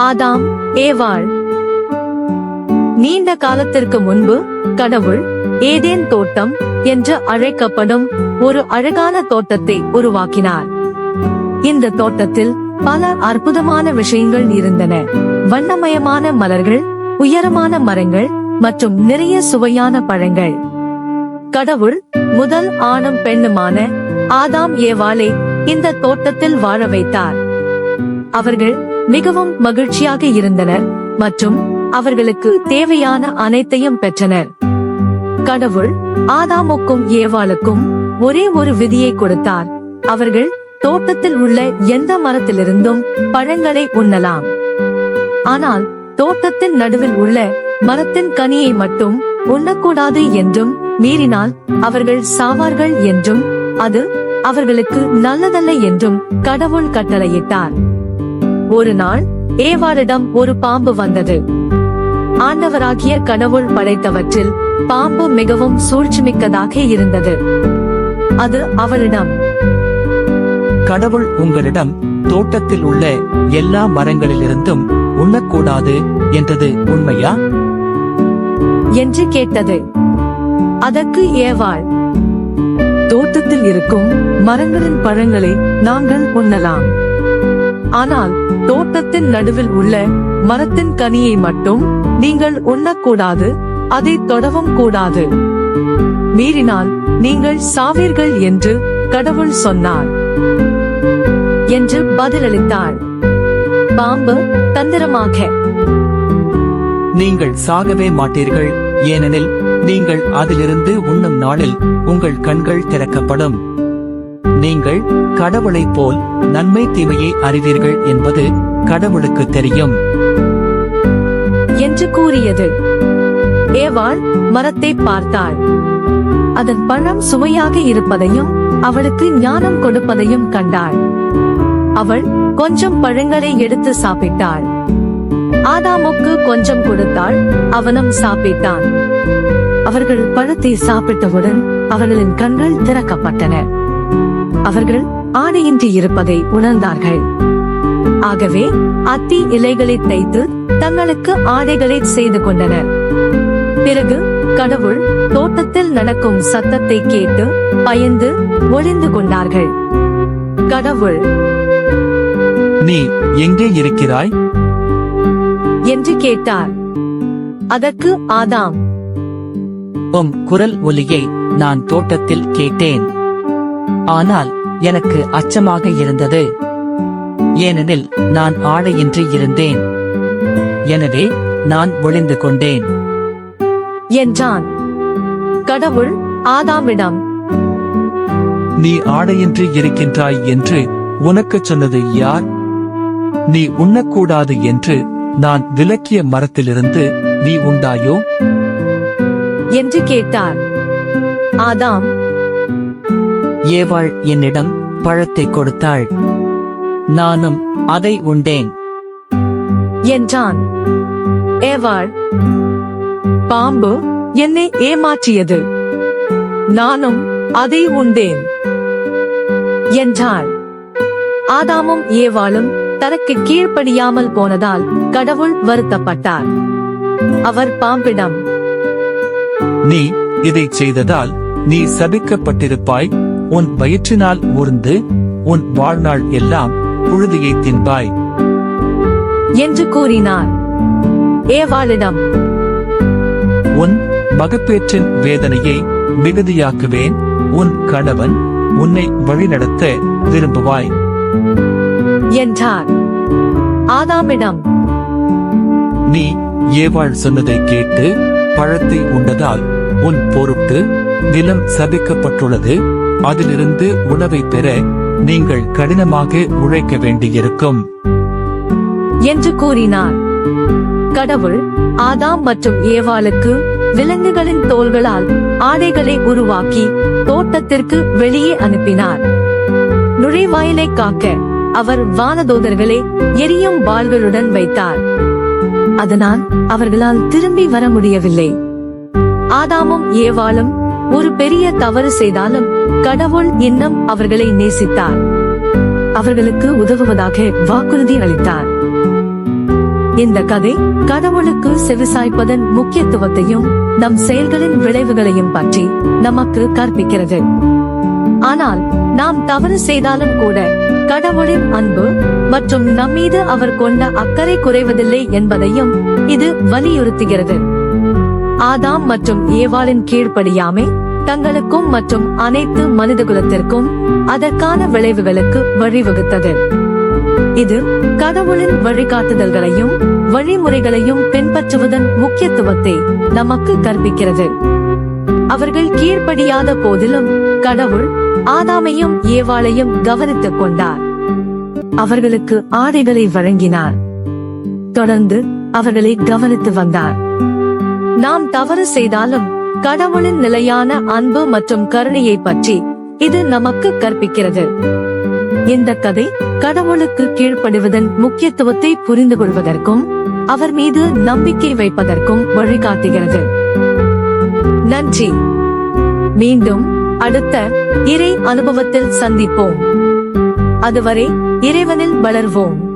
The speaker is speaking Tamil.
ஆதாம், ஏவாள். நீண்ட காலத்திற்கு முன்பு கடவுள் ஏதேன் தோட்டம் என்று அழைக்கப்படும் ஒரு அழகான தோட்டத்தை உருவாக்கினார். இந்த தோட்டத்தில் பல அற்புதமான விஷயங்கள் இருந்தன. வண்ணமயமான மலர்கள், உயரமான மரங்கள் மற்றும் நிறைய சுவையான பழங்கள். கடவுள் முதல் ஆணும் பெண்ணுமான ஆதாம் ஏவாளை இந்த தோட்டத்தில் வாழ வைத்தார். அவர்கள் மிகவும் மகிழ்ச்சியாக இருந்தனர் மற்றும் அவர்களுக்கு தேவையான அனைத்தையும் பெற்றனர். கடவுள் ஆதாமுக்கும் ஏவாளுக்கும் ஒரே ஒரு விதியை கொடுத்தார். அவர்கள் தோட்டத்தில் உள்ள எந்த மரத்திலிருந்தும் பழங்களை உண்ணலாம். ஆனால் தோட்டத்தின் நடுவில் உள்ள மரத்தின் கனியை மட்டும் உண்ணக்கூடாது என்றும், மீறினால் அவர்கள் சாவார்கள் என்றும், அது அவர்களுக்கு நல்லதல்ல என்றும் கடவுள் கட்டளையிட்டார். ஒரு நாள் ஏவாளிடம் ஒரு பாம்பு வந்தது. ஆண்டவராகிய கடவுள் படைத்தவற்றில் பாம்பு மிகவும் சூழ்ச்சிமிக்கதாக இருந்தது. அது அவளிடம், கடவுள் உங்களிடம் தோட்டத்தில் உள்ள எல்லா மரங்களிலிருந்தும் உண்ணக்கூடாது என்றது உண்மையா என்று கேட்டது. அதற்கு ஏவாள், தோட்டத்தில் இருக்கும் மரங்களின் பழங்களை நாங்கள் உண்ணலாம். ஆனால் தோட்டத்தின் நடுவில் உள்ள மரத்தின் கனியை மட்டும் நீங்கள் உண்ணக்கூடாது, அதை தொடவும் கூடாது. மீறினால் நீங்கள் சாவீர்கள் என்று கடவுள் சொன்னார் என்று பதிலளித்தாள். பாம்பு தந்திரமாக, நீங்கள் சாகவே மாட்டீர்கள், ஏனெனில் நீங்கள் அதிலிருந்து உண்ணும் நாளில் உங்கள் கண்கள் திறக்கப்படும். நீங்கள் கடவுளைப் போல் நன்மை தீமையை அறிவீர்கள் என்பது கடவுளுக்கு தெரியும் என்று கூறியது. ஏவாள் மரத்தை பார்த்தாள். அதன் பழம் சுவையாக இருப்பதையும் அவளுக்கு ஞானம் கொடுப்பதையும் கண்டாள். அவள் கொஞ்சம் பழங்களை எடுத்து சாப்பிட்டாள். ஆதாமுக்கு கொஞ்சம் கொடுத்தாள், அவனும் சாப்பிட்டான். அவர்கள் பழத்தை சாப்பிட்டவுடன் அவர்களின் கண்கள் திறக்கப்பட்டன. அவர்கள் ஆடையின்றி இருப்பதை உணர்ந்தார்கள். ஆகவே அத்தி இலைகளை தைத்து தங்களுக்கு ஆடைகளை செய்து கொண்டனர். பிறகு கடவுள் தோட்டத்தில் நடக்கும் சத்தத்தை கேட்டு பயந்து ஒளிந்து கொண்டார்கள். கடவுள், நீ எங்கே இருக்கிறாய் என்று கேட்டார். அதற்கு ஆதாம், உம் குரல் ஒலியை நான் தோட்டத்தில் கேட்டேன். ஆனால் எனக்கு அச்சமாக இருந்தது, ஏனெனில் நான் ஆடையின்றி இருந்தேன். எனவே நான் ஒளிந்து கொண்டேன் என்றான். கடவுள் ஆதாமிடம், நீ ஆடையின்றி இருக்கின்றாய் என்று உனக்குச் சொன்னது யார்? நீ உண்ணக்கூடாது என்று நான் விலக்கிய மரத்திலிருந்து நீ உண்டாயோ என்று கேட்டார். ஆதாம், ஏவாள் என்னிடம் பழத்தை கொடுத்தாள், நானும் அதை உண்டேன் என்றான். ஏவாள், பாம்பு என்னை ஏமாற்றியது, நானும் அதை உண்டேன் என்றாள். ஆதாமும் ஏவாளும் தனக்கு கீழ்ப்படியாமல் போனதால் கடவுள் வருத்தப்பட்டார். அவர் பாம்பிடம், நீ இதை செய்ததால் நீ சபிக்கப்பட்டிருப்பாய், உன் வயிற்றினால் ஊர்ந்து உன் வாழ்நாள் எல்லாம் புழுதியை தின்பாய் என்று கூறினார். ஏவாளிடம், உன் மகப்பேற்றின் வேதனையை மிகுதியாக்குவேன், உன் கணவன் உன்னை வழிநடத்த விரும்புவாய் என்றார். ஆதாமிடம், நீ ஏவாள் சொன்னதை கேட்டு பழத்தை உண்டதால் உன் பொருட்டு நிலம் சபிக்கப்பட்டுள்ளது, அதிலிருந்து உணவை பெற நீங்கள் கடினமாக உழைக்க வேண்டியிருக்கும் என்று கூறினார். கடவுள் ஆதாம் மற்றும் ஏவாளுக்கு விலங்குகளின் தோள்களால் ஆடைகளை உருவாக்கி தோட்டத்திற்கு வெளியே அனுப்பினார். நுழைவாயிலை காக்க அவர் வானதூதர்களை எரியும் வாள்களுடன் வைத்தார். அதனால் அவர்களால் திரும்பி வர முடியவில்லை. ஆதாமும் ஏவாளும் ஒரு பெரிய தவறு செய்தாலும் கடவுள் இன்னும் அவர்களை நேசித்தார். அவர்களுக்கு உதவுவதாக வாக்குறுதி அளித்தார். இந்த கதை கடவுளுக்கு செவிசாய்ப்பதன் முக்கியத்துவத்தையும் நம் செயல்களின் விளைவுகளையும் பற்றி நமக்கு கற்பிக்கிறது. ஆனால் நாம் தவறு செய்தாலும் கூட கடவுளின் அன்பு மற்றும் நம்மீது அவர் கொண்ட அக்கறை குறைவதில்லை என்பதையும் இது வலியுறுத்துகிறது. ஆதாம் மற்றும் ஏவாளின் கீழ்ப்படியாமை தங்களுக்கும் மற்றும் அனைத்து மனிதகுலத்திற்கும் அதற்கான விளைவுகளுக்கு வழிவகுத்தது. இது கடவுளின் வழிகாட்டுதல்களையும் வழிமுறைகளையும் பின்பற்றுவதன் முக்கியத்துவத்தை நமக்கு கற்பிக்கிறது. அவர்கள் கீழ்ப்படியாத போதிலும் கடவுள் ஆதாமையும் ஏவாளையும் கவனித்துக் கொண்டார். அவர்களுக்கு ஆடைகளை வழங்கினார். தொடர்ந்து அவர்களை கவனித்து வந்தார். நாம் தவறு செய்தாலும் கடவுளின் நிலையான அன்பு மற்றும் கருணையை பற்றி இது நமக்கு கற்பிக்கிறது. இந்த கதை கடவுளுக்கு கீழ்ப்படிவதன் முக்கியத்துவத்தை புரிந்து கொள்வதற்கும் அவர் மீது நம்பிக்கை வைப்பதற்கும் வழிகாட்டுகிறது. நன்றி. மீண்டும் அடுத்த இறை அனுபவத்தில் சந்திப்போம். அதுவரை இறைவனில் வளர்வோம்.